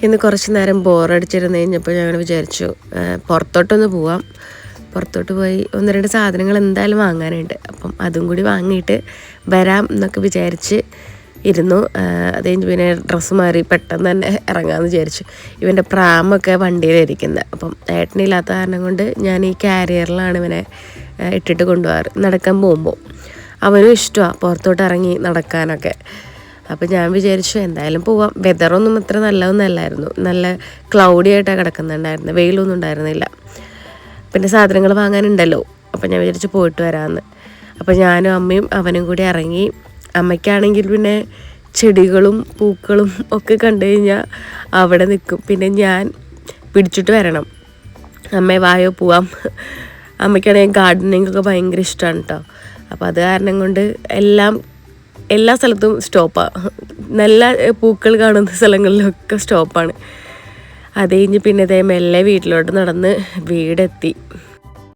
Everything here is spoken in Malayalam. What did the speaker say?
ഇന്ന് കുറച്ച് നേരം ബോറടിച്ചിരുന്ന് കഴിഞ്ഞപ്പോൾ ഞങ്ങൾ വിചാരിച്ചു പുറത്തോട്ടൊന്ന് പോവാം. പുറത്തോട്ട് പോയി 1-2 സാധനങ്ങൾ എന്തായാലും വാങ്ങാനുണ്ട്. അപ്പം അതും കൂടി വാങ്ങിയിട്ട് വരാം എന്നൊക്കെ വിചാരിച്ച് ഇരുന്നു. അത് കഴിഞ്ഞ് പിന്നെ ഡ്രസ്സ് മാറി പെട്ടെന്ന് തന്നെ ഇറങ്ങാമെന്ന് വിചാരിച്ചു. ഇവൻ്റെ പ്രാമൊക്കെ വണ്ടിയിലിരിക്കുന്നത്. അപ്പം ഏട്ടനില്ലാത്ത കാരണം കൊണ്ട് ഞാൻ ഈ കാരിയറിലാണ് ഇവനെ ഇട്ടിട്ട് കൊണ്ടുപോകാറ് നടക്കാൻ പോകുമ്പോൾ. അവനും ഇഷ്ടമാണ് പുറത്തോട്ട് ഇറങ്ങി നടക്കാനൊക്കെ. അപ്പോൾ ഞാൻ വിചാരിച്ചു എന്തായാലും പോവാം. വെതറൊന്നും അത്ര നല്ലതൊന്നുമല്ലായിരുന്നു. നല്ല ക്ലൗഡി ആയിട്ടാണ് കിടക്കുന്നുണ്ടായിരുന്നത്, വെയിലൊന്നും ഉണ്ടായിരുന്നില്ല. പിന്നെ സാധനങ്ങൾ വാങ്ങാനുണ്ടല്ലോ. അപ്പോൾ ഞാൻ വിചാരിച്ചു പോയിട്ട് വരാമെന്ന്. അപ്പോൾ ഞാനും അമ്മയും അവനും കൂടി ഇറങ്ങി. അമ്മയ്ക്കാണെങ്കിൽ പിന്നെ ചെടികളും പൂക്കളും ഒക്കെ കണ്ടു കഴിഞ്ഞാൽ അവിടെ നിൽക്കും. പിന്നെ ഞാൻ പിടിച്ചിട്ട് വരണം, അമ്മേ വായോ പോവാം. അമ്മയ്ക്കാണെങ്കിൽ ഗാർഡനിങ്ങൊക്കെ ഭയങ്കര ഇഷ്ടമാണ് കേട്ടോ. അപ്പോൾ അത് കാരണം കൊണ്ട് എല്ലാ സ്ഥലത്തും സ്റ്റോപ്പാണ്. നല്ല പൂക്കൾ കാണുന്ന സ്ഥലങ്ങളിലൊക്കെ സ്റ്റോപ്പാണ്. അത് കഴിഞ്ഞ് പിന്നെ മെല്ലെ വീട്ടിലോട്ട് നടന്ന് വീടെത്തി.